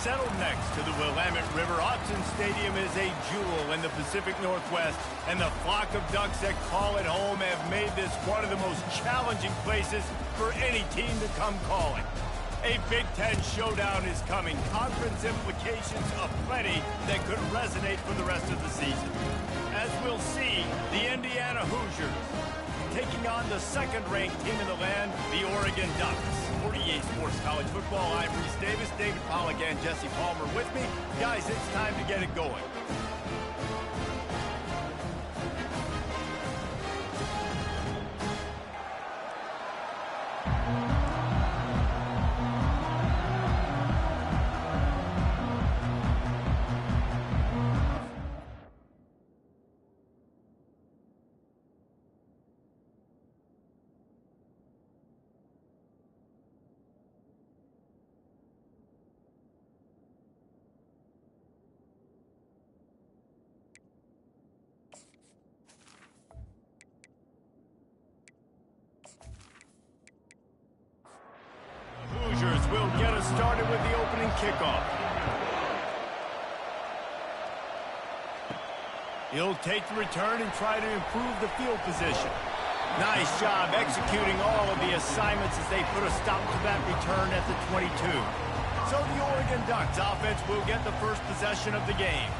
Settled next to the Willamette River, Autzen Stadium is a jewel in the Pacific Northwest, and the flock of Ducks that call it home have made this one of the most challenging places for any team to come calling. A Big Ten showdown is coming, conference implications aplenty that could resonate for the rest of the season. As we'll see, the Indiana Hoosiers taking on the second-ranked team in the land, the Oregon Ducks. 48 Sports College Football, I'm Reese Davis, David Pollack, and Jesse Palmer with me. Guys, it's time to get it going. Hoosiers will get us started with the opening kickoff. He'll take the return and try to improve the field position. Nice job executing all of the assignments as they put a stop to that return at the 22. So the Oregon Ducks offense will get the first possession of the game.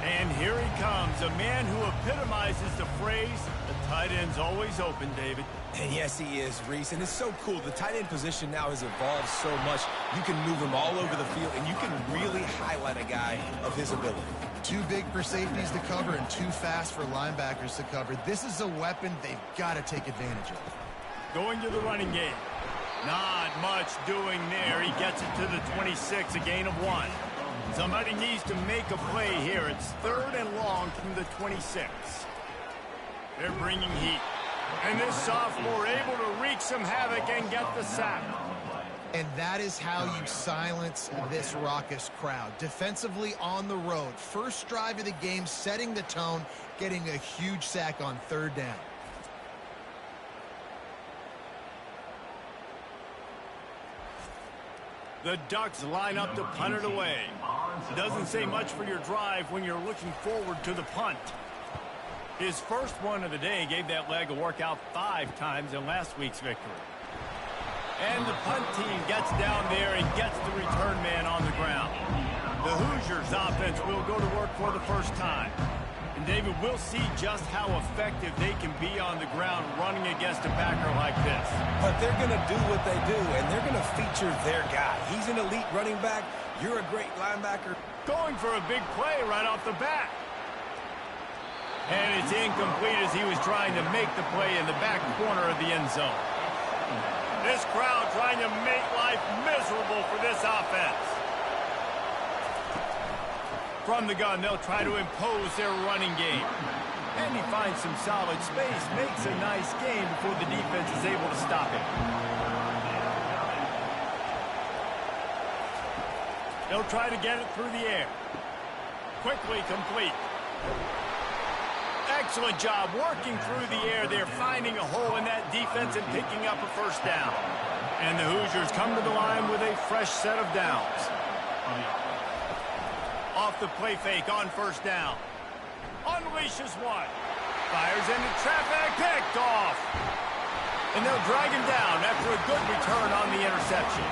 And here he comes, a man who epitomizes the phrase, the tight end's always open, David. And yes, he is, Reese. And it's so cool. The tight end position now has evolved so much. You can move him all over the field, and you can really highlight a guy of his ability. Too big for safeties to cover and too fast for linebackers to cover. This is a weapon they've got to take advantage of. Going to the running game. Not much doing there. He gets it to the 26, a gain of 1. Somebody needs to make a play here. It's 3rd and long from the 26. They're bringing heat. And this sophomore able to wreak some havoc and get the sack. And that is how you silence this raucous crowd. Defensively on the road. First drive of the game, setting the tone, getting a huge sack on 3rd down. The Ducks line up to punt it away. Doesn't say much for your drive when you're looking forward to the punt. His first one of the day gave that leg a workout 5 times in last week's victory. And the punt team gets down there and gets the return man on the ground. The Hoosiers offense will go to work for the first time. And David, we'll see just how effective they can be on the ground running against a backer like this. But they're going to do what they do, and they're going to feature their guy. He's an elite running back. You're a great linebacker. Going for a big play right off the bat. And it's incomplete as he was trying to make the play in the back corner of the end zone. This crowd trying to make life miserable for this offense. From the gun, they'll try to impose their running game. And he finds some solid space, makes a nice gain before the defense is able to stop him. They'll try to get it through the air. Quickly complete. Excellent job working through the air there, finding a hole in that defense and picking up a first down. And the Hoosiers come to the line with a fresh set of downs. Off the play fake on first down. Unleashes one. Fires into traffic, picked off. And they'll drag him down after a good return on the interception.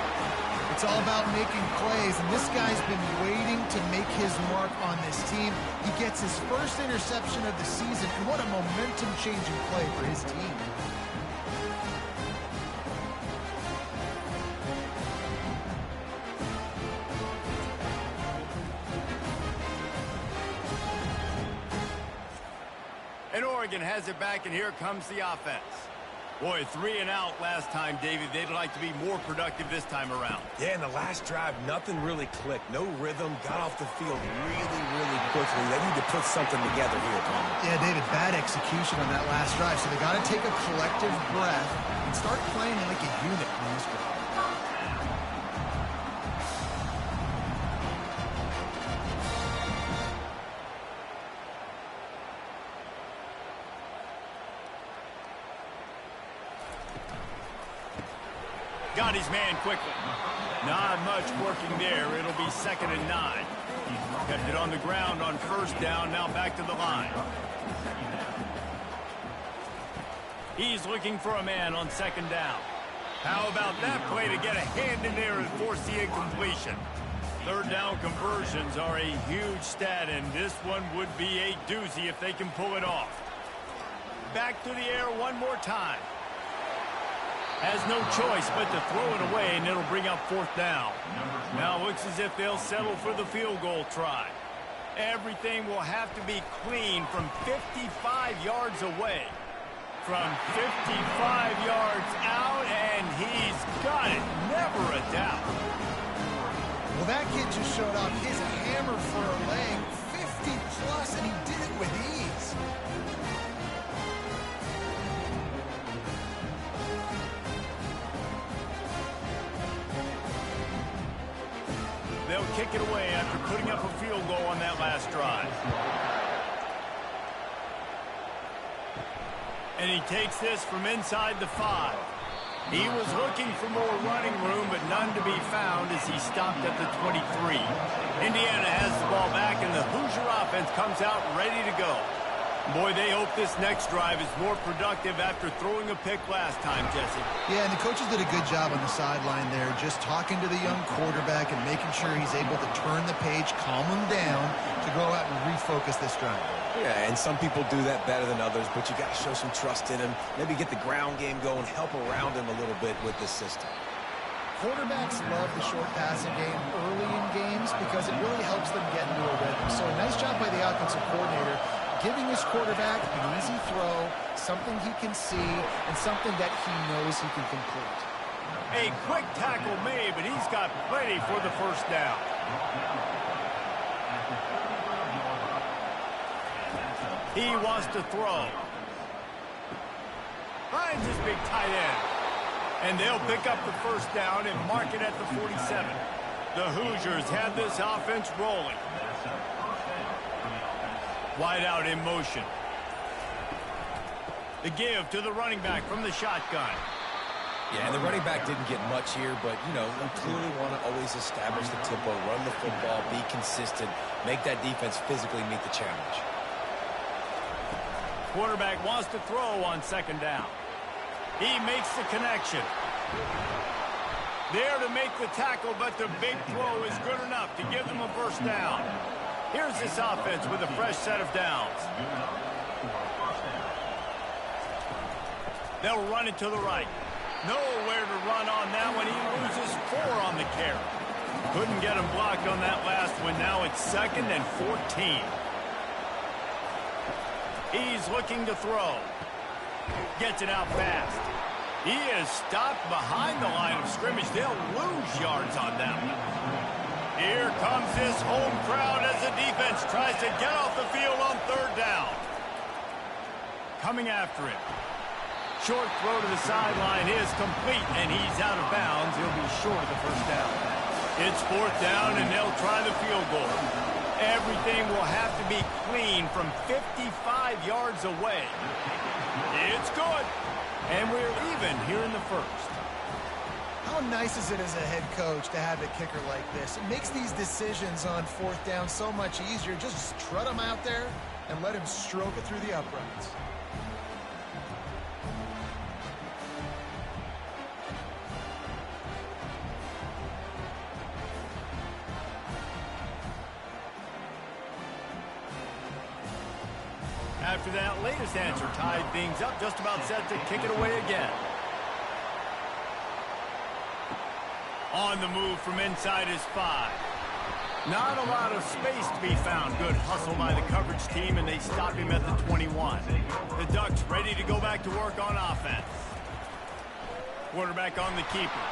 It's all about making plays, and this guy's been waiting to make his mark on this team. He gets his first interception of the season, and what a momentum-changing play for his team. And Oregon has it back, and here comes the offense. Boy, 3 and out last time, David. They'd like to be more productive this time around. Yeah, in the last drive, nothing really clicked. No rhythm, got off the field really quickly. They need to put something together here, Palmer. Yeah, David, bad execution on that last drive, so they got to take a collective breath and start playing like a unit on this drive. Got his man quickly. Not much working there. It'll be 2nd and 9. Kept it on the ground on 1st down, now back to the line. He's looking for a man on 2nd down. How about that play to get a hand in there and force the incompletion? 3rd down conversions are a huge stat, and this one would be a doozy if they can pull it off. Back to the air one more time. Has no choice but to throw it away, and it'll bring up 4th down. Now it looks as if they'll settle for the field goal try. Everything will have to be clean from 55 yards away. From 55 yards out, and he's got it. Never a doubt. Well, that kid just showed off his hammer for a leg, 50+, and he did it with ease. They'll kick it away after putting up a field goal on that last drive. And he takes this from inside the 5. He was looking for more running room, but none to be found as he stopped at the 23. Indiana has the ball back, and the Hoosier offense comes out ready to go. Boy, they hope this next drive is more productive after throwing a pick last time, Jesse. Yeah, and the coaches did a good job on the sideline there, just talking to the young quarterback and making sure he's able to turn the page, calm him down to go out and refocus this drive. Yeah, and some people do that better than others, but you got to show some trust in him. Maybe get the ground game going, help around him a little bit with this system. Quarterbacks love the short passing game early in games because it really helps them get into a rhythm. So a nice job by the offensive coordinator, giving his quarterback an easy throw, something he can see, and something that he knows he can complete. A quick tackle made, but he's got plenty for the 1st down. He wants to throw. Finds his big tight end. And they'll pick up the 1st down and mark it at the 47. The Hoosiers have this offense rolling. Wide out in motion. The give to the running back from the shotgun. Yeah, and the running back didn't get much here, but, you know, you clearly want to always establish the tempo, run the football, be consistent, make that defense physically meet the challenge. Quarterback wants to throw on 2nd down. He makes the connection. There to make the tackle, but the big throw is good enough to give them a 1st down. Here's this offense with a fresh set of downs. They'll run it to the right. Nowhere to run on that one. He loses 4 on the carry. Couldn't get him blocked on that last one. Now it's 2nd and 14. He's looking to throw. Gets it out fast. He is stopped behind the line of scrimmage. They'll lose yards on them. Here comes this home crowd as the defense tries to get off the field on 3rd down. Coming after him. Short throw to the sideline is complete, and he's out of bounds. He'll be short of the 1st down. It's 4th down, and they'll try the field goal. Everything will have to be clean from 55 yards away. It's good, and we're even here in the 1st. How nice is it as a head coach to have a kicker like this? It makes these decisions on 4th down so much easier. Just strut him out there and let him stroke it through the uprights. After that latest answer tied things up, just about set to kick it away again. On the move from inside his 5. Not a lot of space to be found. Good hustle by the coverage team, and they stop him at the 21. The Ducks ready to go back to work on offense. Quarterback on the keeper.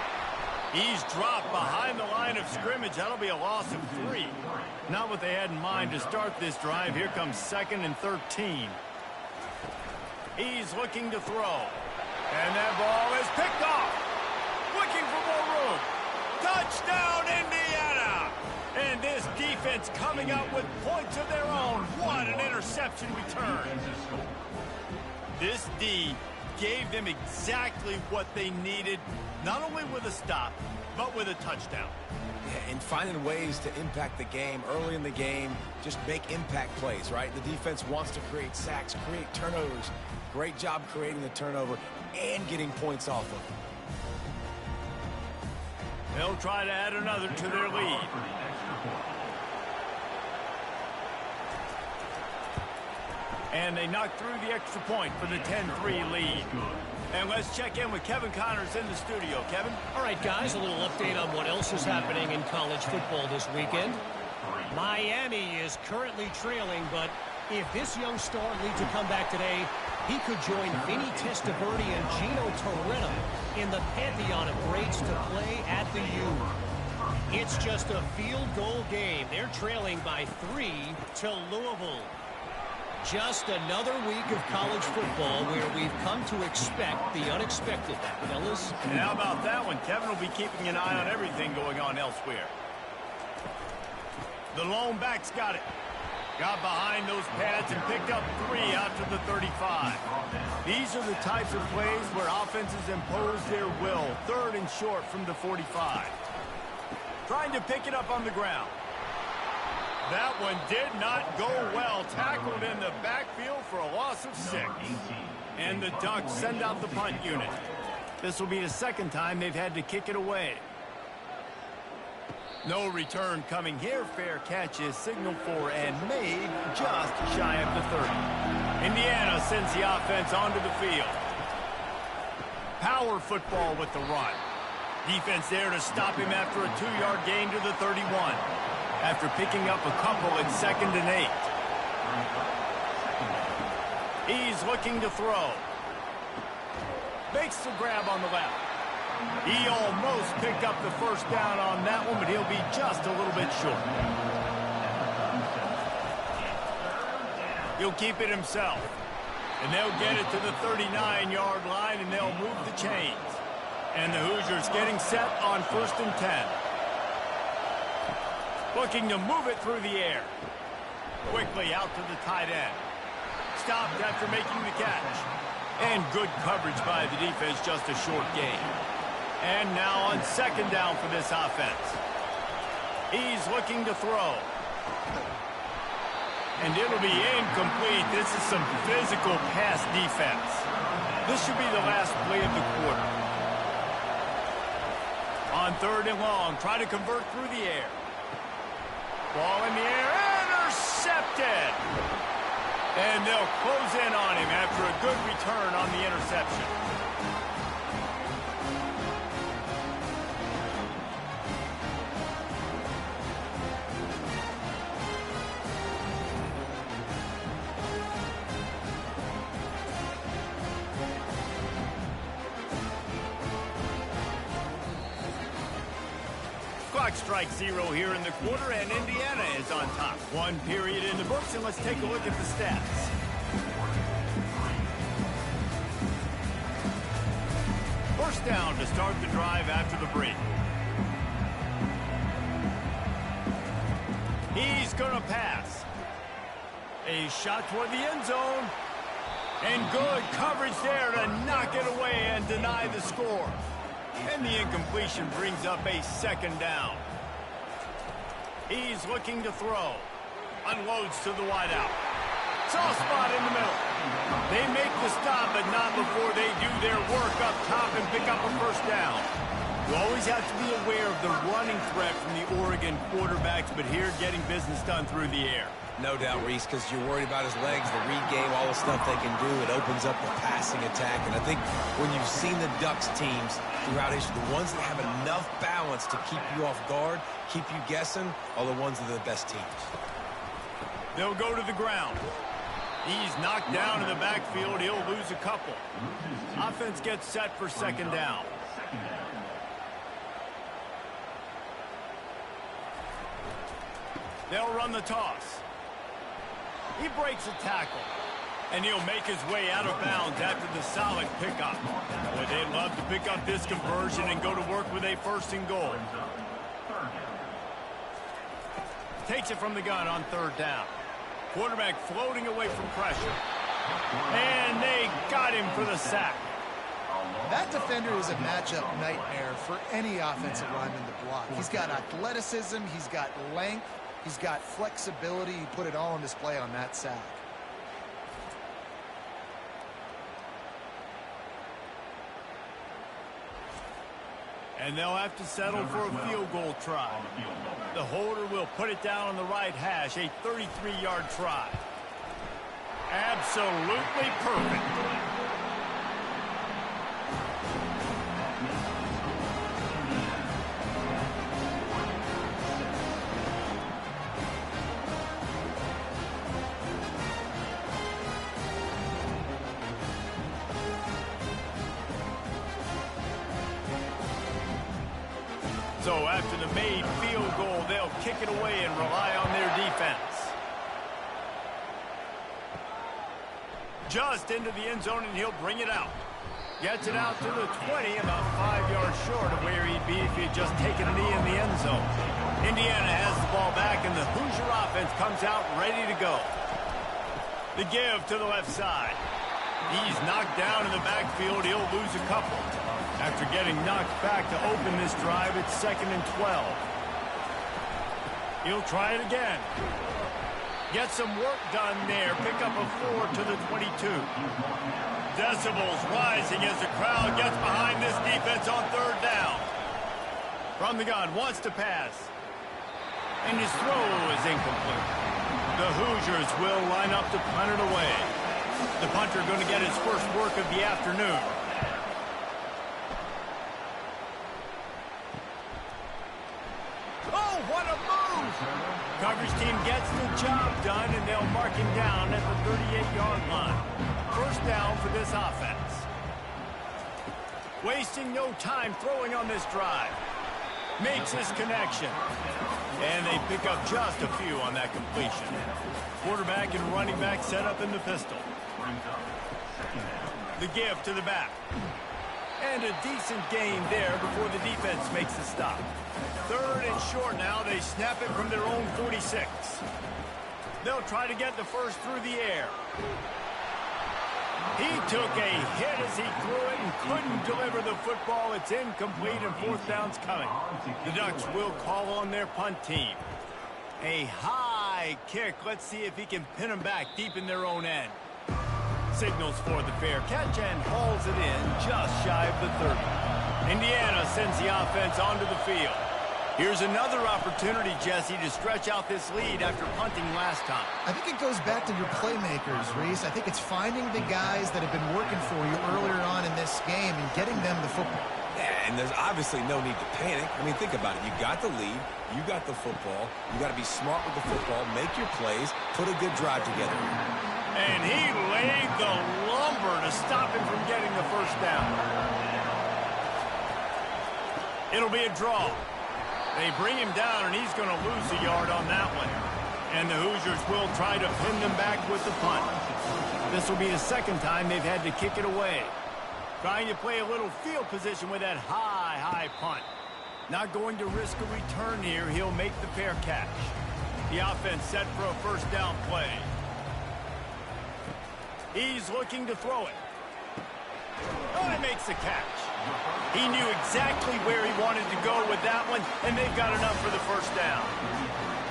He's dropped behind the line of scrimmage. That'll be a loss of 3. Not what they had in mind to start this drive. Here comes 2nd and 13. He's looking to throw. And that ball is picked off. Looking for more room. Touchdown, Indiana! And this defense coming up with points of their own. What an interception return. This D gave them exactly what they needed, not only with a stop, but with a touchdown. Yeah, and finding ways to impact the game early in the game, just make impact plays, right? The defense wants to create sacks, create turnovers. Great job creating the turnover and getting points off of it. They'll try to add another to their lead. And they knock through the extra point for the 10-3 lead. And let's check in with Kevin Connors in the studio. Kevin? All right, guys, a little update on what else is happening in college football this weekend. Miami is currently trailing, but if this young star leads a comeback today, he could join Vinny Testaverde and Gino Torretta in the pantheon of greats to play at the U. It's just a field goal game. They're trailing by 3 to Louisville. Just another week of college football where we've come to expect the unexpected, fellas. And how about that one? Kevin will be keeping an eye on everything going on elsewhere. The lone back's got it. Got behind those pads and picked up 3 out to the 35. These are the types of plays where offenses impose their will. 3rd and short from the 45. Trying to pick it up on the ground. That one did not go well. Tackled in the backfield for a loss of 6. And the Ducks send out the punt unit. This will be the 2nd time they've had to kick it away. No return coming here. Fair catch is signaled for and made just shy of the 30. Indiana sends the offense onto the field. Power football with the run. Defense there to stop him after a 2-yard gain to the 31. After picking up a couple at 2nd and 8. He's looking to throw. Makes the grab on the left. He almost picked up the 1st down on that one, but he'll be just a little bit short. He'll keep it himself. And they'll get it to the 39-yard line, and they'll move the chains. And the Hoosiers getting set on 1st and 10. Looking to move it through the air. Quickly out to the tight end. Stopped after making the catch. And good coverage by the defense, just a short gain. And now on 2nd down for this offense. He's looking to throw. And it'll be incomplete. This is some physical pass defense. This should be the last play of the quarter. On 3rd and long, try to convert through the air. Ball in the air, intercepted! And they'll close in on him after a good return on the interception. Clock strikes 0 here in the quarter, and Indiana is on top. 1 period in the books, and let's take a look at the stats. First down to start the drive after the break. He's going to pass. A shot toward the end zone. And good coverage there to knock it away and deny the score. And the incompletion brings up a 2nd down. He's looking to throw. Unloads to the wideout. Soft spot in the middle. They make the stop, but not before they do their work up top and pick up a 1st down. You always have to be aware of the running threat from the Oregon quarterbacks, but here getting business done through the air. No doubt, Reese, because you're worried about his legs, the read game, all the stuff they can do. It opens up the passing attack. And I think when you've seen the Ducks teams throughout history, the ones that have enough balance to keep you off guard, keep you guessing, are the ones that are the best teams. They'll go to the ground. He's knocked down in the backfield. He'll lose a couple. Offense gets set for 2nd down. They'll run the toss. He breaks a tackle. And he'll make his way out of bounds after the solid pickup. But they'd love to pick up this conversion and go to work with a 1st and goal. Takes it from the gun on 3rd down. Quarterback floating away from pressure. And they got him for the sack. That defender is a matchup nightmare for any offensive lineman to block. He's got athleticism, he's got length, he's got flexibility. He put it all on display on that sack. And they'll have to settle for a field goal try. The holder will put it down on the right hash, a 33-yard try. Absolutely perfect. So after the made field goal, they'll kick it away and rely on their defense. Just into the end zone, and he'll bring it out. Gets it out to the 20, about 5 yards short of where he'd be if he had just taken a knee in the end zone. Indiana has the ball back, and the Hoosier offense comes out ready to go. The give to the left side. He's knocked down in the backfield. He'll lose a couple. After getting knocked back to open this drive, it's 2nd and 12. He'll try it again. Get some work done there. Pick up a 4 to the 22. Decibels rising as the crowd gets behind this defense on 3rd down. From the gun, wants to pass. And his throw is incomplete. The Hoosiers will line up to punt it away. The punter going to get his first work of the afternoon. Oh, what a move! Coverage team gets the job done, and they'll mark him down at the 38-yard line. First down for this offense. Wasting no time throwing on this drive. Makes his connection. And they pick up just a few on that completion. Quarterback and running back set up in the pistol. The give to the back. And a decent gain there before the defense makes the stop. 3rd and short now. They snap it from their own 46. They'll try to get the first through the air. He took a hit as he threw it and couldn't deliver the football. It's incomplete, and 4th down's coming. The Ducks will call on their punt team. A high kick. Let's see if he can pin them back deep in their own end. Signals for the fair catch and hauls it in just shy of the 30. Indiana sends the offense onto the field. Here's another opportunity, Jesse, to stretch out this lead after punting last time. I think it goes back to your playmakers, Reese. I think it's finding the guys that have been working for you earlier on in this game and getting them the football. Yeah, and there's obviously no need to panic. I mean, think about it. You got the lead. You got the football. You got to be smart with the football. Make your plays. Put a good drive together. And he laid the lumber to stop him from getting the first down. It'll be a draw. They bring him down, and he's going to lose a yard on that one. And the Hoosiers will try to pin them back with the punt. This will be the 2nd time they've had to kick it away. Trying to play a little field position with that high punt. Not going to risk a return here. He'll make the fair catch. The offense set for a first down play. He's looking to throw it. Oh, he makes the catch. He knew exactly where he wanted to go with that one, and they've got enough for the first down.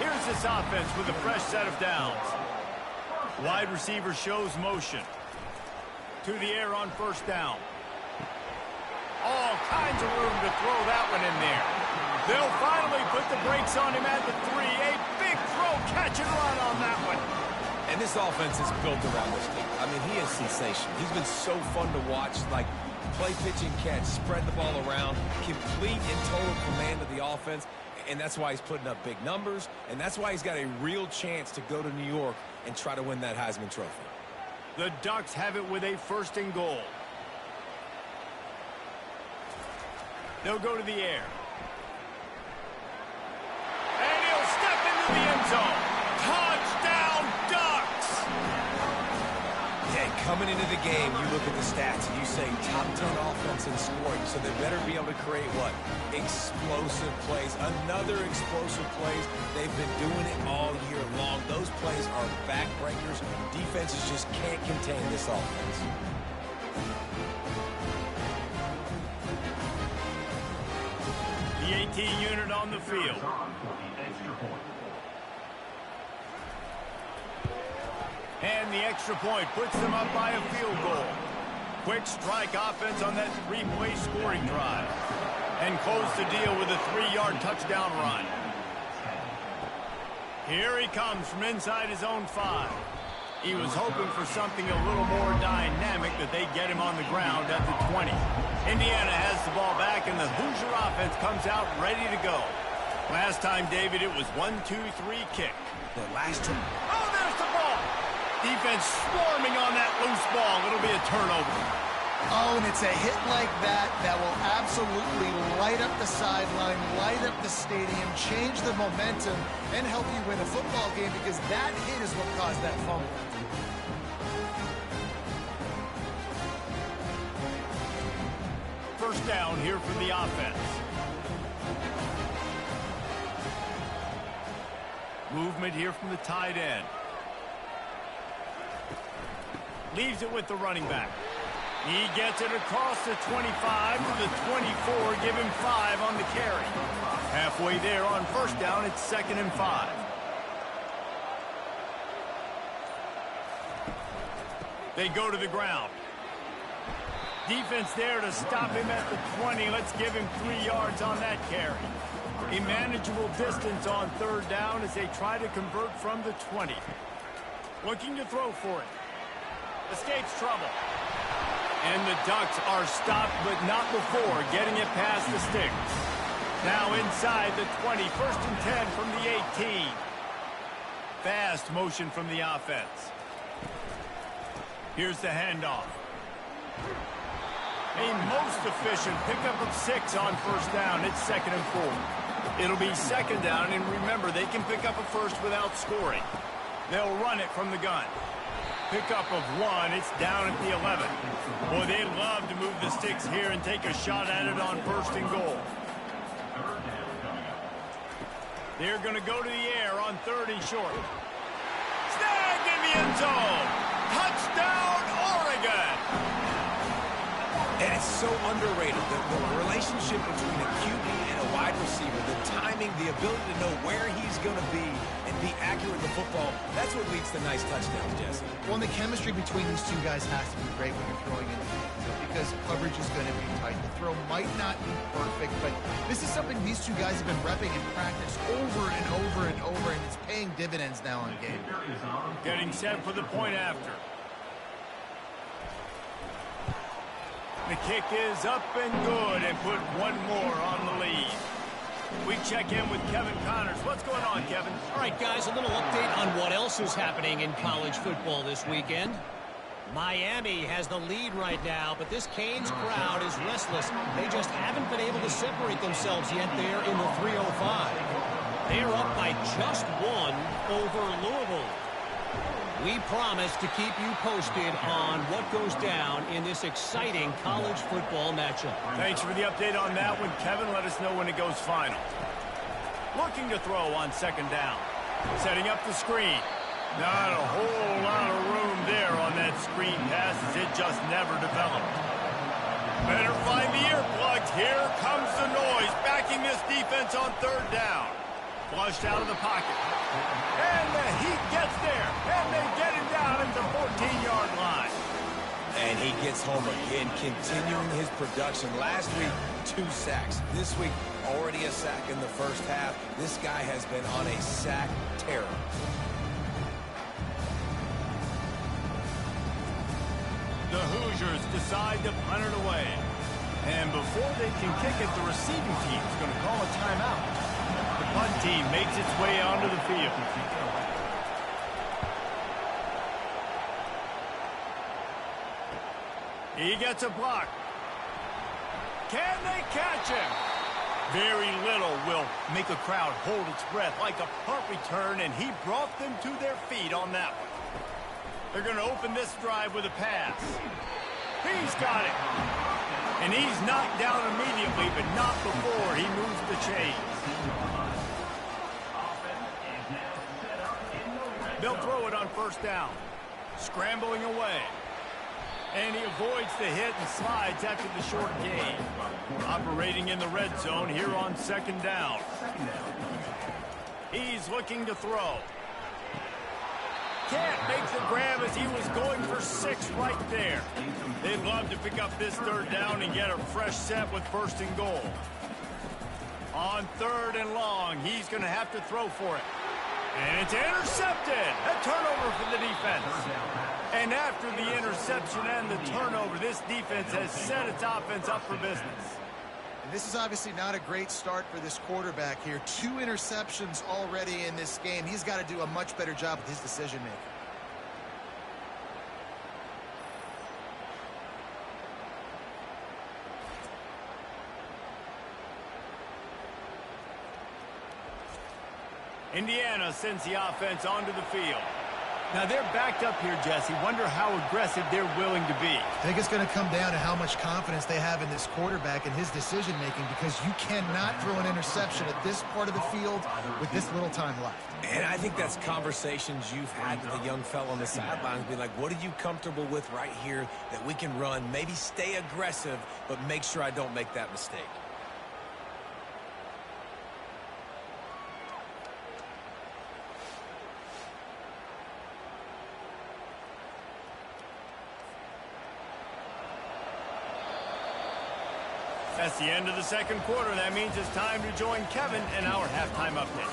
Here's this offense with a fresh set of downs. Wide receiver shows motion. To the air on first down. All kinds of room to throw that one in there. They'll finally put the brakes on him at the 3. A big throw, catch and run on that one. And this offense is built around this team. I mean, he is sensational. He's been so fun to watch, like play, pitch, and catch, spread the ball around, complete and total command of the offense, and that's why he's putting up big numbers, and that's why he's got a real chance to go to New York and try to win that Heisman Trophy. The Ducks have it with a 1st and goal. They'll go to the air. And he'll step into the end zone. Touchdown, Ducks! Yeah, coming into the game, you look at the stats and you say top 10 offense in scoring, so they better be able to create what? Explosive plays. Another explosive plays. They've been doing it all year long. Those plays are backbreakers. Defenses just can't contain this offense. The 18 unit on the field. And the extra point puts them up by a field goal. Quick strike offense on that three-play scoring drive. And close the deal with a 3-yard touchdown run. Here he comes from inside his own 5. He was hoping for something a little more dynamic, that they get him on the ground at the 20. Indiana has the ball back, and the Hoosier offense comes out ready to go. Last time, David, it was 1-2-3 kick. The last one. Oh, there's the ball. Defense swarming on that loose ball. It'll be a turnover. Oh, and it's a hit like that that will absolutely light up the sideline, light up the stadium, change the momentum, and help you win a football game, because that hit is what caused that fumble. First down here for the offense. Movement here from the tight end. Leaves it with the running back. He gets it across the 25 to the 24, give him 5 on the carry. Halfway there on first down, it's 2nd and 5. They go to the ground. Defense there to stop him at the 20. Let's give him 3 yards on that carry. A manageable distance on third down as they try to convert from the 20. Looking to throw for it. Escapes trouble. And the Ducks are stopped, but not before getting it past the sticks. Now inside the 20, 1st and 10 from the 18. Fast motion from the offense. Here's the handoff. A most efficient pickup of 6 on first down. It's 2nd and 4. It'll be 2nd down, and remember, they can pick up a first without scoring. They'll run it from the gun. Pickup of 1, it's down at the 11. Boy, they'd love to move the sticks here and take a shot at it on 1st and goal. They're going to go to the air on 3rd and short. Snagged in the end zone. Touchdown, Oregon. And it's so underrated, the relationship between a QB and a wide receiver, the timing, the ability to know where he's going to be and be accurate with the football, that's what leads to nice touchdowns, Jesse. Well, the chemistry between these two guys has to be great when you're throwing in the field, because coverage is going to be tight. The throw might not be perfect, but this is something these two guys have been repping in practice over and over and over, and it's paying dividends now in game. Getting set for the point after. The kick is up and good, and put 1 more on the lead. We check in with Kevin Connors. What's going on, Kevin? All right, guys, a little update on what else is happening in college football this weekend. Miami has the lead right now, but this Canes crowd is restless. They just haven't been able to separate themselves yet there in the 305. They're up by just 1 over Louisville. We promise to keep you posted on what goes down in this exciting college football matchup. Thanks for the update on that one, Kevin. Let us know when it goes final. Looking to throw on 2nd down. Setting up the screen. Not a whole lot of room there on that screen pass, as it just never developed. Better find the earplugs. Here comes the noise, backing this defense on 3rd down. Flushed out of the pocket. And the Heat gets there. And they get him down at the 14-yard line. And he gets home again, continuing his production. Last week, 2 sacks. This week, already a sack in the first half. This guy has been on a sack terror. The Hoosiers decide to punt it away. And before they can kick it, the receiving team is going to call a timeout. The punt team makes its way onto the field. He gets a block. Can they catch him? Very little will make a crowd hold its breath like a punt return, and he brought them to their feet on that one. They're going to open this drive with a pass. He's got it. And he's knocked down immediately, but not before he moves the chains. They'll throw it on 1st down. Scrambling away. And he avoids the hit and slides after the short gain. Operating in the red zone here on second down. He's looking to throw. Can't make the grab as he was going for 6 right there. They'd love to pick up this third down and get a fresh set with first and goal. On third and long, he's going to have to throw for it. And it's intercepted. A turnover for the defense. And after the interception and the turnover, this defense has set its offense up for business. And this is obviously not a great start for this quarterback here. 2 interceptions already in this game. He's got to do a much better job with his decision-making. Indiana sends the offense onto the field. Now they're backed up here, Jesse. Wonder how aggressive they're willing to be. I think it's going to come down to how much confidence they have in this quarterback and his decision-making, because you cannot throw an interception at this part of the field with this little time left. And I think that's conversations you've had with a young fellow on the sidelines. Be like, what are you comfortable with right here that we can run? Maybe stay aggressive, but make sure I don't make that mistake. That's the end of the second quarter. That means it's time to join Kevin in our halftime update.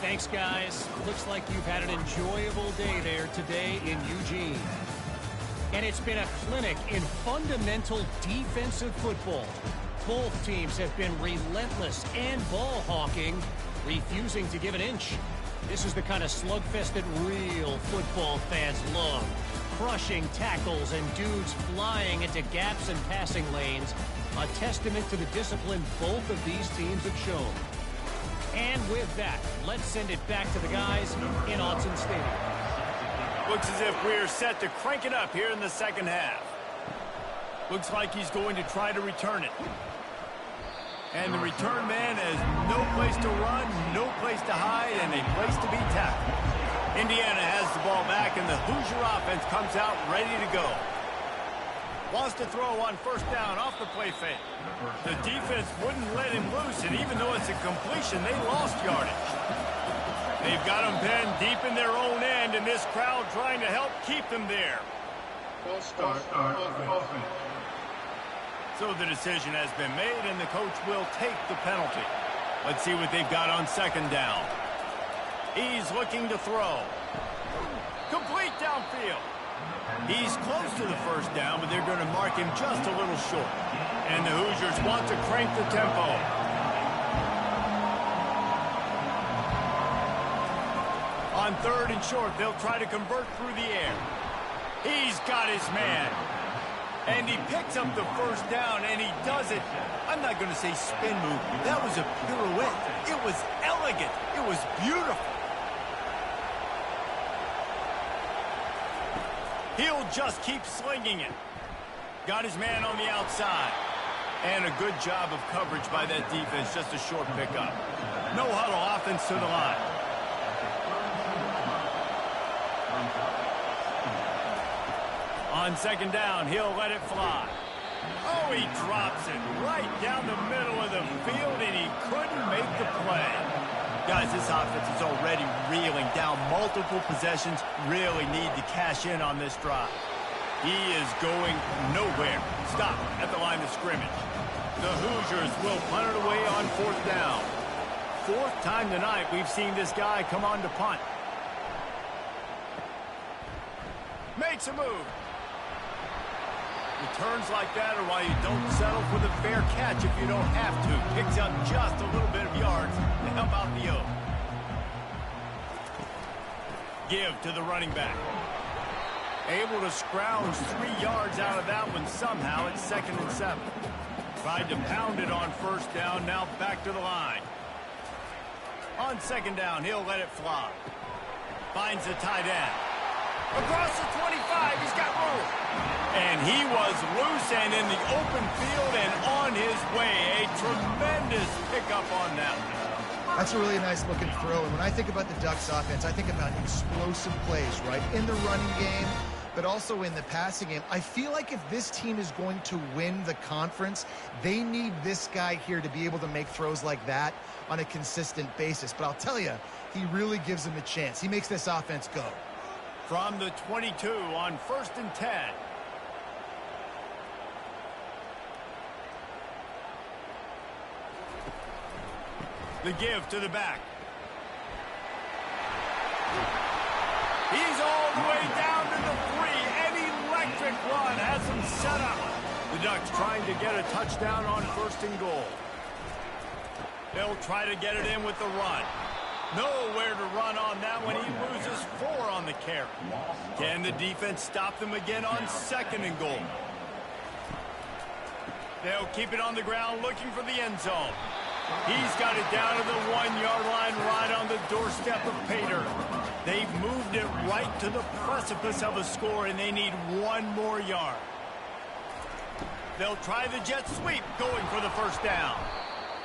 Thanks, guys. Looks like you've had an enjoyable day there today in Eugene. And it's been a clinic in fundamental defensive football. Both teams have been relentless and ball hawking, refusing to give an inch. This is the kind of slugfest that real football fans love. Crushing tackles and dudes flying into gaps and passing lanes. A testament to the discipline both of these teams have shown. And with that, let's send it back to the guys in Autzen Stadium. Looks as if we're set to crank it up here in the second half. Looks like he's going to try to return it. And the return man has no place to run, no place to hide, and a place to be tackled. Indiana has the ball back, and the Hoosier offense comes out ready to go. Wants to throw on first down off the play fake. The defense wouldn't let him loose, and even though it's a completion, they lost yardage. They've got him pinned deep in their own end, and this crowd trying to help keep them there. So the decision has been made, and the coach will take the penalty. Let's see what they've got on second down. He's looking to throw. Complete downfield. He's close to the first down, but they're going to mark him just a little short. And the Hoosiers want to crank the tempo. On third and short, they'll try to convert through the air. He's got his man. And he picks up the first down, and he does it. I'm not going to say spin move. That was a pirouette. It was elegant. It was beautiful. He'll just keep slinging it. Got his man on the outside. And a good job of coverage by that defense. Just a short pickup. No huddle offense to the line. On second down, he'll let it fly. Oh, he drops it right down the middle of the field, and he couldn't make the play. Guys, this offense is already reeling down multiple possessions. Really need to cash in on this drive. He is going nowhere. Stop at the line of scrimmage. The Hoosiers will punt it away on fourth down. Fourth time tonight we've seen this guy come on to punt. Makes a move. Returns like that are why you don't settle for the fair catch if you don't have to. Picks up just a little bit of yards to help out the O. Give to the running back. Able to scrounge 3 yards out of that one somehow. It's 2nd and 7. Tried to pound it on first down. Now back to the line. On second down, he'll let it fly. Finds the tight end. Across the 25, he's got room. And he was loose and in the open field and on his way. A tremendous pickup on that. That's a really nice looking throw. And when I think about the Ducks offense, I think about explosive plays, right? In the running game, but also in the passing game. I feel like if this team is going to win the conference, they need this guy here to be able to make throws like that on a consistent basis. But I'll tell you, he really gives them a chance. He makes this offense go. From the 22 on 1st and 10. The give to the back. He's all the way down to the 3. An electric run has him set up. The Ducks trying to get a touchdown on 1st and goal. They'll try to get it in with the run. Nowhere to run on that one. He loses 4 on the carry. Can the defense stop them again on 2nd and goal? They'll keep it on the ground looking for the end zone. He's got it down to the 1-yard line right on the doorstep of Pater. They've moved it right to the precipice of a score, and they need 1 more yard. They'll try the jet sweep going for the 1st down.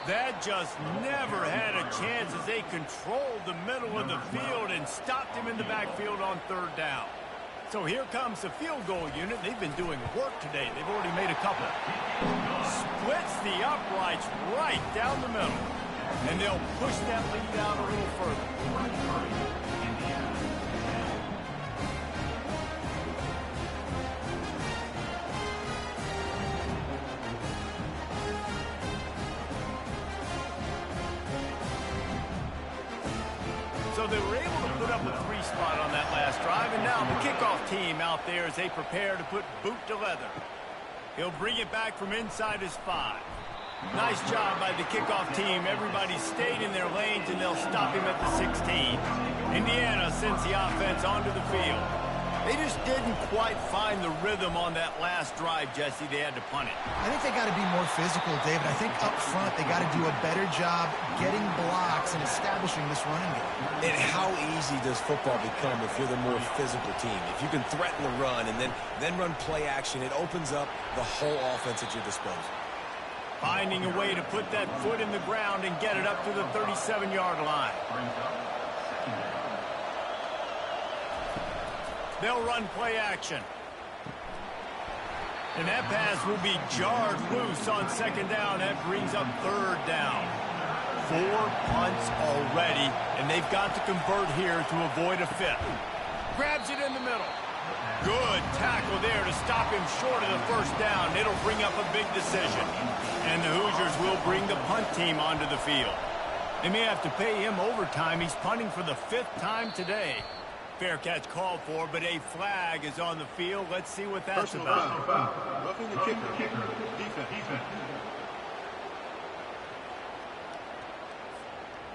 That just never had a chance as they controlled the middle of the field and stopped him in the backfield on 3rd down. So here comes the field goal unit. They've been doing work today. They've already made a couple. Splits the uprights right down the middle. And they'll push that lead out a little further. So they were able to put up a 3 spot on that last drive, and now the kickoff team out there as they prepare to put boot to leather. He'll bring it back from inside his 5. Nice job by the kickoff team. Everybody stayed in their lanes, and they'll stop him at the 16. Indiana sends the offense onto the field. They just didn't quite find the rhythm on that last drive, Jesse. They had to punt it. I think they got to be more physical, David. I think up front they got to do a better job getting blocks and establishing this running game. And how easy does football become if you're the more physical team? If you can threaten the run and then run play action, it opens up the whole offense at your disposal. Finding a way to put that foot in the ground and get it up to the 37-yard line. They'll run play action. And that pass will be jarred loose on 2nd down. That brings up 3rd down. 4 punts already, and they've got to convert here to avoid a 5th. Grabs it in the middle. Good tackle there to stop him short of the 1st down. It'll bring up a big decision. And the Hoosiers will bring the punt team onto the field. They may have to pay him overtime. He's punting for the 5th time today. Fair catch called for, but a flag is on the field. Let's see what that's about. Roughing the kicker. Defense.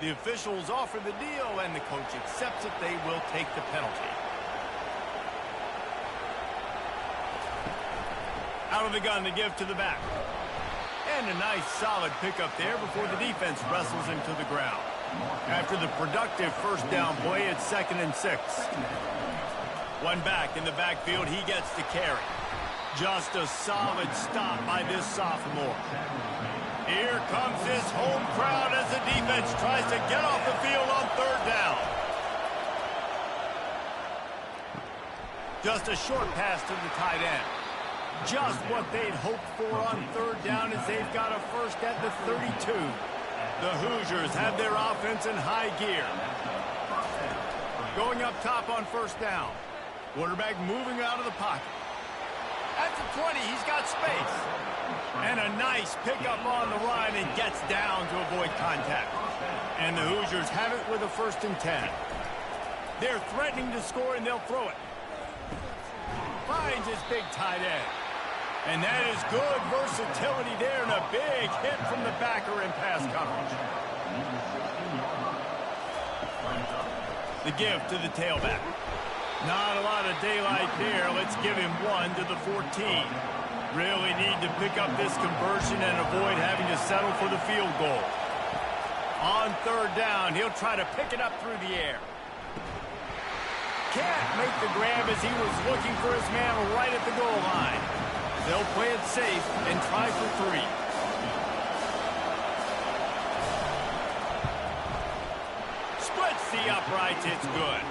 The officials offer the deal, and the coach accepts it. They will take the penalty. Out of the gun to give to the back. And a nice solid pickup there before the defense wrestles him to the ground. After the productive 1st down play, it's 2nd and 6. One back in the backfield, he gets the carry. Just a solid stop by this sophomore. Here comes this home crowd as the defense tries to get off the field on 3rd down. Just a short pass to the tight end. Just what they'd hoped for on 3rd down as they've got a 1st at the 32. The Hoosiers have their offense in high gear. Going up top on 1st down. Quarterback moving out of the pocket. At the 20, he's got space. And a nice pickup on the run and gets down to avoid contact. And the Hoosiers have it with a 1st and 10. They're threatening to score, and they'll throw it. Finds his big tight end. And that is good versatility there, and a big hit from the backer in pass coverage. The give to the tailback. Not a lot of daylight there. Let's give him 1 to the 14. Really need to pick up this conversion and avoid having to settle for the field goal. On 3rd down, he'll try to pick it up through the air. Can't make the grab as he was looking for his man right at the goal line. They'll play it safe and try for 3. Splits the uprights. It's good.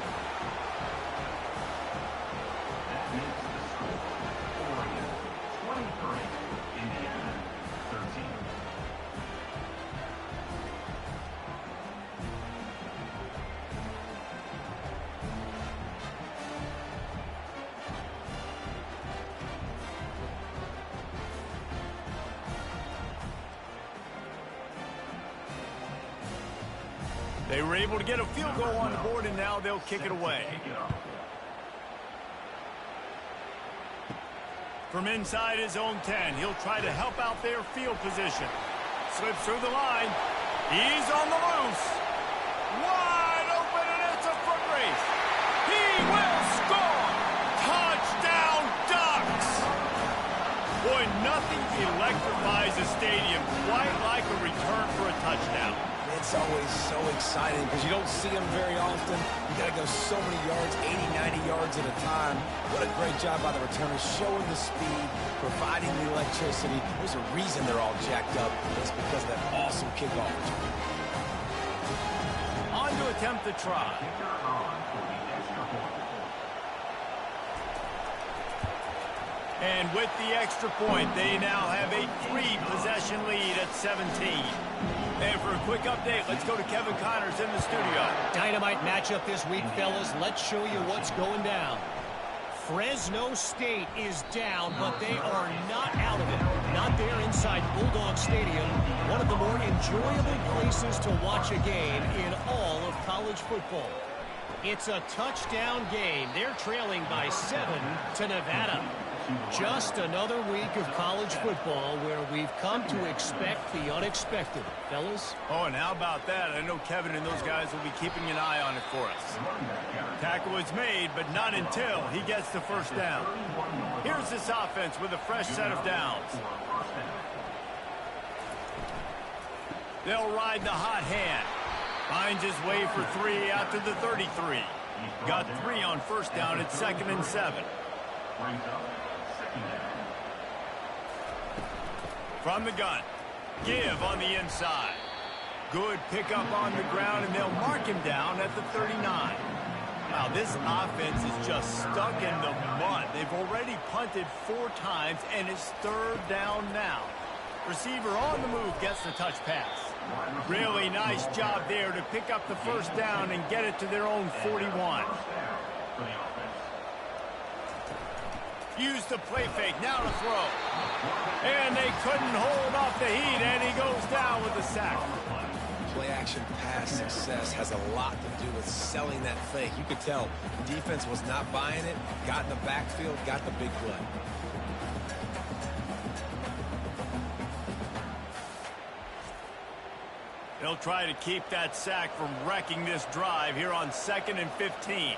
They were able to get a field goal on the board, and now they'll kick it away. From inside his own 10, he'll try to help out their field position. Slips through the line. He's on the loose. Wide open, and it's a foot race. He will score. Touchdown, Ducks. Boy, nothing electrifies a stadium quite like a return for a touchdown. It's always so exciting because you don't see them very often. You got to go so many yards, 80, 90 yards at a time. What a great job by the returners, showing the speed, providing the electricity. There's a reason they're all jacked up. It's because of that awesome kickoff return. On to attempt the try. And with the extra point, they now have a 3-possession lead at 17. And for a quick update, let's go to Kevin Connors in the studio. Dynamite matchup this week, fellas. Let's show you what's going down. Fresno State is down, but they are not out of it. Not there inside Bulldog Stadium, one of the more enjoyable places to watch a game in all of college football. It's a touchdown game. They're trailing by 7 to Nevada. Just another week of college football where we've come to expect the unexpected. Fellas? Oh, and how about that? I know Kevin and those guys will be keeping an eye on it for us. Tackle is made, but not until he gets the first down. Here's this offense with a fresh set of downs. They'll ride the hot hand. Finds his way for 3 out to the 33. Got 3 on first down at 2nd and 7. From the gun, give on the inside. Good pickup on the ground, and they'll mark him down at the 39. Now, this offense is just stuck in the mud. They've already punted 4 times, and it's 3rd down now. Receiver on the move gets the touch pass. Really nice job there to pick up the first down and get it to their own 41. Use the play fake, now to throw. And they couldn't hold off the heat, and he goes down with the sack. Play-action pass success has a lot to do with selling that fake. You could tell the defense was not buying it, got in the backfield, got the big play. They'll try to keep that sack from wrecking this drive here on 2nd and 15.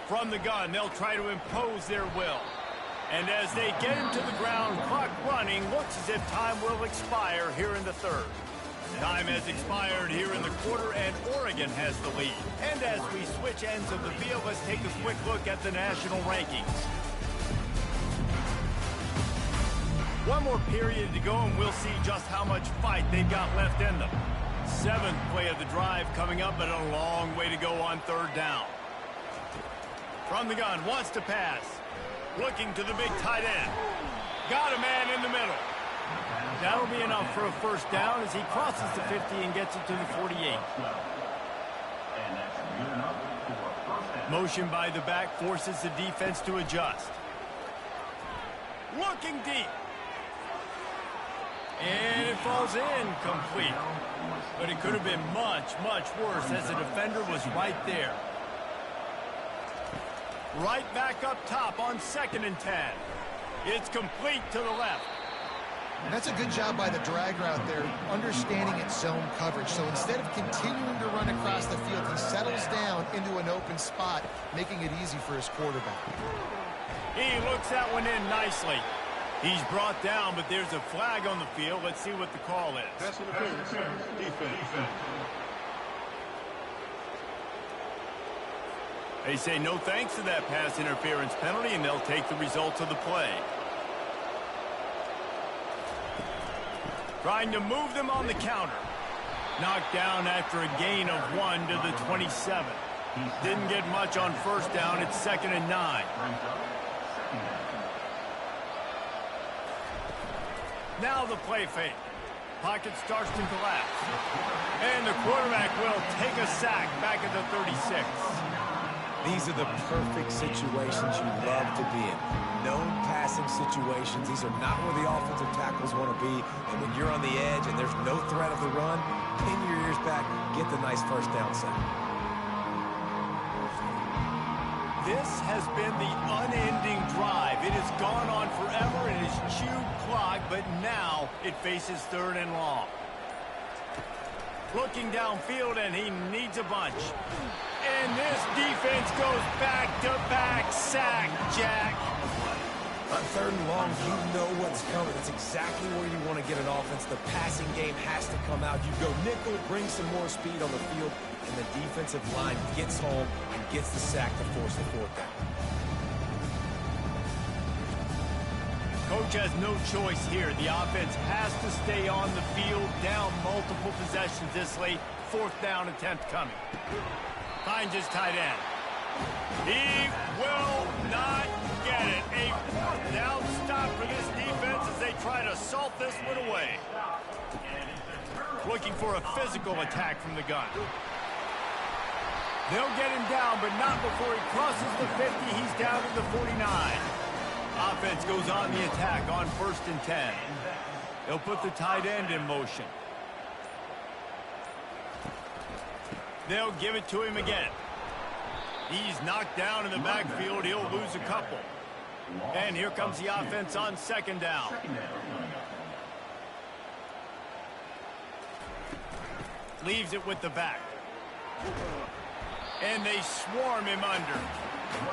From the gun, they'll try to impose their will. And as they get him to the ground, clock running, looks as if time will expire here in the 3rd. Time has expired here in the quarter, and Oregon has the lead. And as we switch ends of the field, let's take a quick look at the national rankings. One more period to go, and we'll see just how much fight they've got left in them. 7th play of the drive coming up, but a long way to go on 3rd down. From the gun, wants to pass. Looking to the big tight end. Got a man in the middle. That'll be enough for a first down as he crosses the 50 and gets it to the 48. Motion by the back forces the defense to adjust. Looking deep. And it falls incomplete. But it could have been much, much worse as the defender was right there. Right back up top on 2nd and 10. It's complete to the left. And that's a good job by the drag route there, understanding its zone coverage. So instead of continuing to run across the field, he settles down into an open spot, making it easy for his quarterback. He looks that one in nicely. He's brought down, but there's a flag on the field. Let's see what the call is. Pass interference. Defense. They say no thanks to that pass interference penalty, and they'll take the results of the play. Trying to move them on the counter. Knocked down after a gain of 1 to the 27. Didn't get much on first down. It's 2nd and 9. Now the play fake. Pocket starts to collapse. And the quarterback will take a sack back at the 36. These are the perfect situations you love to be in. Known passing situations. These are not where the offensive tackles want to be. And when you're on the edge and there's no threat of the run, pin your ears back, get the nice first down sack. This has been the unending drive. It has gone on forever. It has chewed clock, but now it faces 3rd and long. Looking downfield, and he needs a bunch. And this defense goes back-to-back sack, Jack. On 3rd and long, you know what's coming. That's exactly where you want to get an offense. The passing game has to come out. You go nickel, bring some more speed on the field, and the defensive line gets home and gets the sack to force the 4th down. Coach has no choice here. The offense has to stay on the field, down multiple possessions this late. 4th down attempt coming. Finds his tight end. He will not get it. A 4th down stop for this defense as they try to salt this one away. Looking for a physical attack from the gun. They'll get him down, but not before he crosses the 50. He's down to the 49. Offense goes on the attack on 1st and 10. They'll put the tight end in motion. They'll give it to him again. He's knocked down in the backfield. He'll lose a couple. And here comes the offense on 2nd down. Leaves it with the back. And they swarm him under.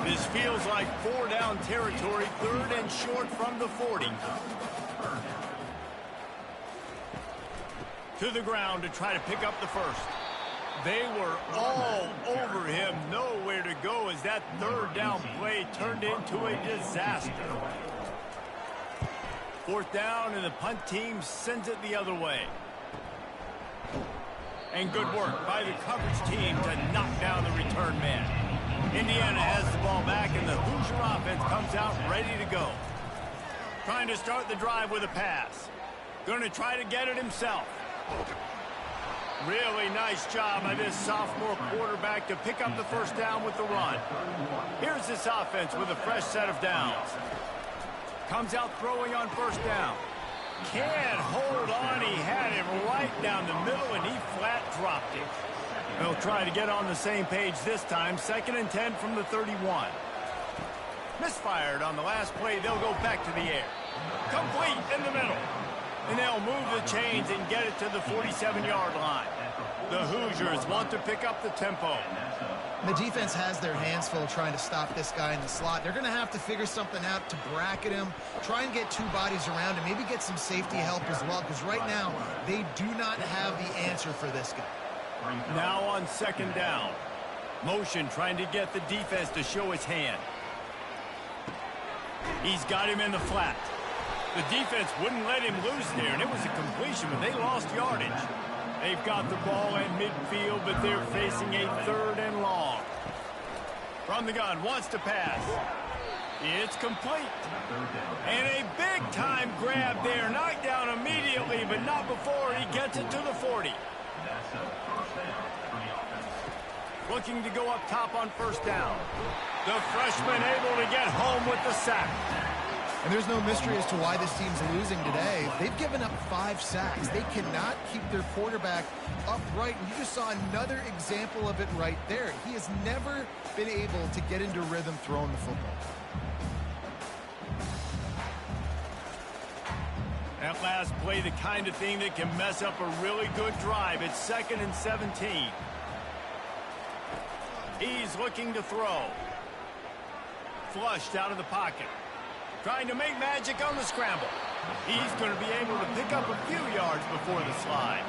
This feels like 4-down territory, 3rd and short from the 40. To the ground to try to pick up the 1st. They were all over him, nowhere to go as that 3rd down play turned into a disaster. 4th down, and the punt team sends it the other way. And good work by the coverage team to knock down the return man. Indiana has the ball back, and the Hoosier offense comes out ready to go. Trying to start the drive with a pass. Going to try to get it himself. Really nice job by this sophomore quarterback to pick up the 1st down with the run. Here's this offense with a fresh set of downs. Comes out throwing on 1st down. Can't hold on. He had him right down the middle, and he flat dropped it. They'll try to get on the same page this time. 2nd and 10 from the 31. Misfired on the last play. They'll go back to the air. Complete in the middle. And they'll move the chains and get it to the 47-yard line. The Hoosiers want to pick up the tempo. The defense has their hands full trying to stop this guy in the slot. They're going to have to figure something out to bracket him, try and get 2 bodies around him, maybe get some safety help as well, because right now they do not have the answer for this guy. Now on 2nd down. Motion trying to get the defense to show his hand. He's got him in the flat. The defense wouldn't let him loose there, and it was a completion, but they lost yardage. They've got the ball in midfield, but they're facing a 3rd and long. From the gun, wants to pass. It's complete. And a big-time grab there. Knocked down immediately, but not before he gets it to the 40. Looking to go up top on 1st down. The freshman able to get home with the sack. And there's no mystery as to why this team's losing today. They've given up 5 sacks. They cannot keep their quarterback upright. And you just saw another example of it right there. He has never been able to get into rhythm throwing the football. That last play, the kind of thing that can mess up a really good drive. It's 2nd and 17. He's looking to throw. Flushed out of the pocket. Trying to make magic on the scramble. He's going to be able to pick up a few yards before the slide.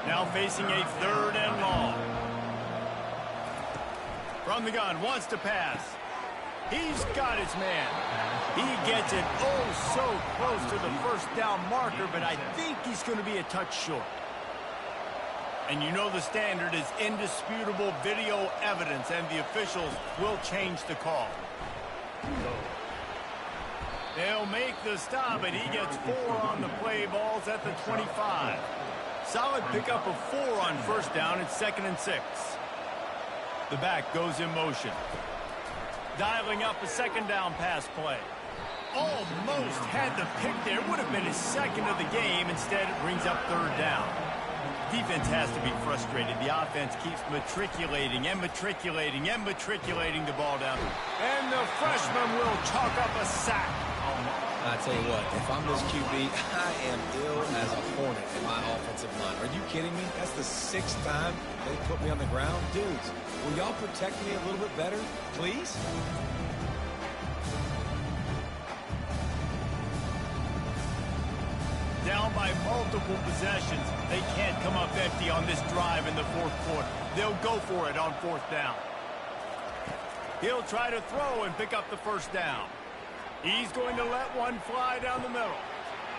Now facing a 3rd and long. From the gun, wants to pass. He's got his man. He gets it oh so close to the 1st down marker, but I think he's going to be a touch short. And you know the standard is indisputable video evidence, and the officials will change the call. They'll make the stop, and he gets 4 on the play. Balls at the 25. Solid pickup of 4 on 1st down. It's 2nd and 6. The back goes in motion. Dialing up a second down pass play. Almost had the pick there. Would have been his second of the game. Instead, it brings up third down. Defense has to be frustrated. The offense keeps matriculating and matriculating and matriculating the ball down. And the freshman will chalk up a sack. I tell you what, if I'm this QB, I am ill as a hornet in my offensive line. Are you kidding me? That's the 6th time they put me on the ground. Dudes, will y'all protect me a little bit better, please? Down by multiple possessions. They can't come up empty on this drive in the fourth quarter. They'll go for it on fourth down. He'll try to throw and pick up the first down. He's going to let one fly down the middle.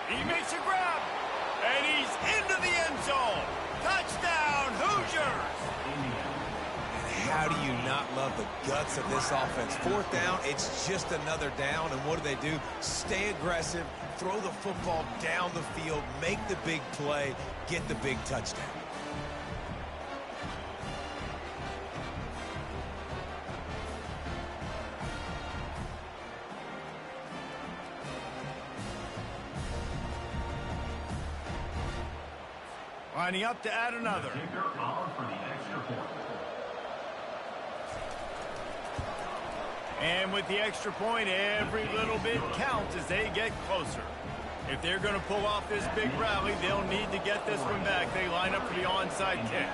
He makes a grab, and he's into the end zone. Touchdown, Hoosiers! How do you not love the guts of this offense? Fourth down, it's just another down, and what do? Stay aggressive, throw the football down the field, make the big play, get the big touchdown. Lining up to add another. And with the extra point, every little bit counts as they get closer. If they're going to pull off this big rally, they'll need to get this one back. They line up for the onside kick.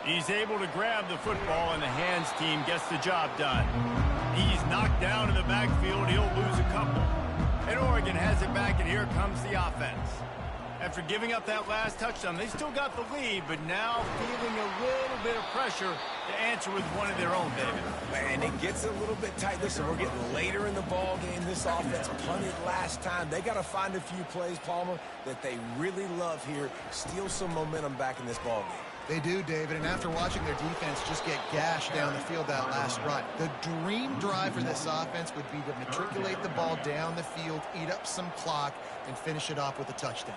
He's able to grab the football, and the hands team gets the job done. He's knocked down in the backfield. He'll lose a couple. And Oregon has it back, and here comes the offense. After giving up that last touchdown, they still got the lead, but now feeling a little bit of pressure to answer with one of their own, David. And it gets a little bit tight. Listen, we're getting later in the ball game. This offense punted last time. They got to find a few plays, Palmer, that they really love here. Steal some momentum back in this ball game. They do, David, and after watching their defense just get gashed down the field that last drive, the dream drive for this offense would be to matriculate the ball down the field, eat up some clock, and finish it off with a touchdown.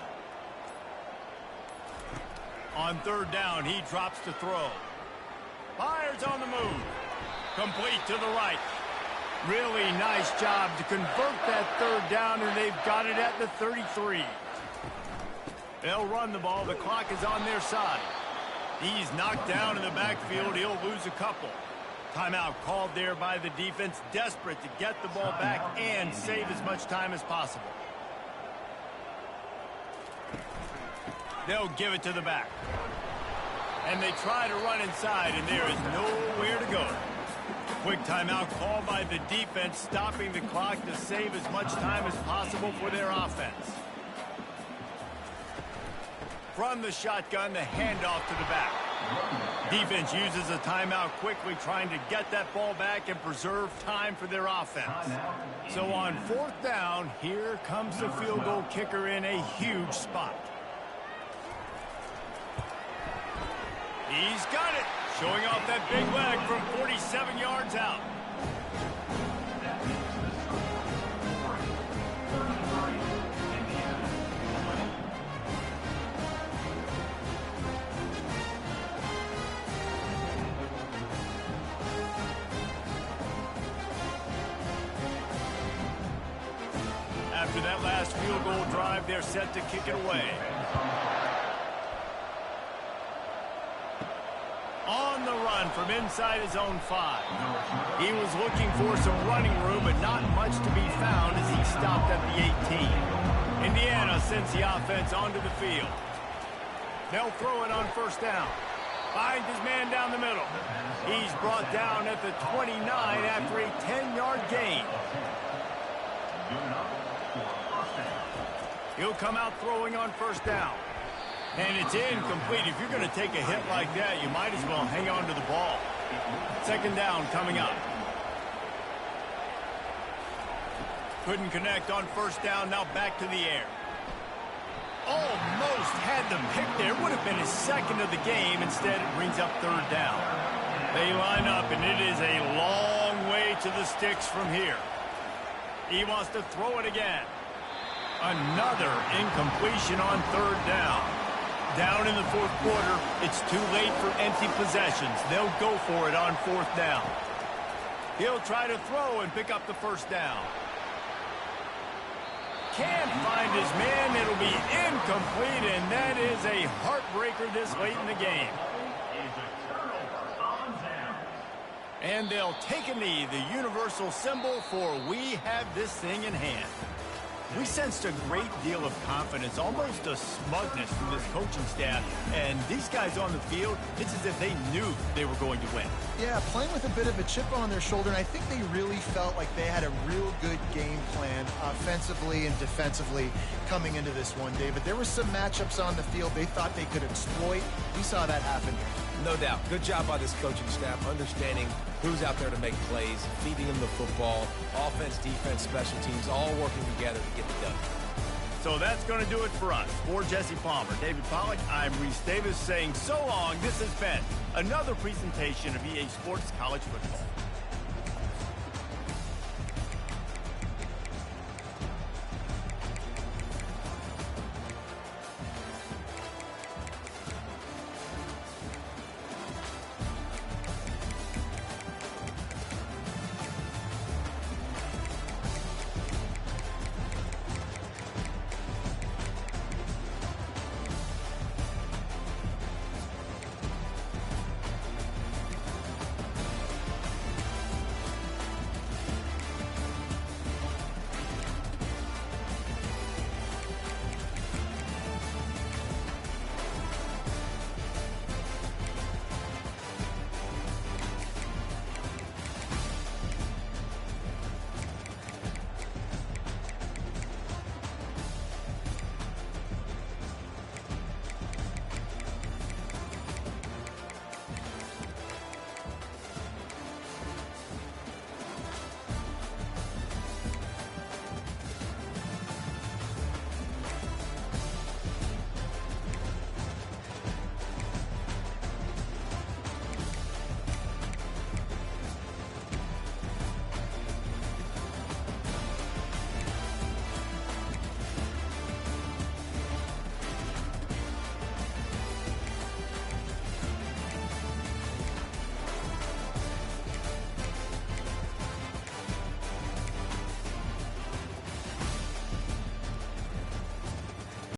On third down, he drops to throw. Fires on the move. Complete to the right. Really nice job to convert that third down, and they've got it at the 33. They'll run the ball. The clock is on their side. He's knocked down in the backfield. He'll lose a couple. Timeout called there by the defense, desperate to get the ball back and save as much time as possible. They'll give it to the back. And they try to run inside, and there is nowhere to go. Quick timeout called by the defense, stopping the clock to save as much time as possible for their offense. From the shotgun, the handoff to the back. Defense uses a timeout quickly, trying to get that ball back and preserve time for their offense. So on fourth down, here comes the field goal kicker in a huge spot. He's got it, showing off that big leg from 47 yards out. After that last field goal drive, they're set to kick it away. On the run from inside his own 5. He was looking for some running room, but not much to be found as he stopped at the 18. Indiana sends the offense onto the field. They'll throw it on first down. Finds his man down the middle. He's brought down at the 29 after a 10-yard gain. He'll come out throwing on first down. And it's incomplete. If you're going to take a hit like that, you might as well hang on to the ball. Second down coming up. Couldn't connect on first down. Now back to the air. Almost had the pick there. Would have been his second of the game. Instead, it brings up third down. They line up, and it is a long way to the sticks from here. He wants to throw it again. Another incompletion on third down. Down in the fourth quarter, it's too late for empty possessions. They'll go for it on fourth down. He'll try to throw and pick up the first down. Can't find his man. It'll be incomplete, and that is a heartbreaker this late in the game. And they'll take a knee, the universal symbol for we have this thing in hand. We sensed a great deal of confidence, almost a smugness from this coaching staff. And these guys on the field, it's as if they knew they were going to win. Yeah, playing with a bit of a chip on their shoulder, and I think they really felt like they had a real good game plan offensively and defensively coming into this one, David. There were some matchups on the field they thought they could exploit. We saw that happen here. No doubt. Good job by this coaching staff, understanding who's out there to make plays, feeding them the football, offense, defense, special teams, all working together to get it done. So that's going to do it for us. For Jesse Palmer, David Pollack, I'm Reese Davis saying so long. This has been another presentation of EA Sports College Football.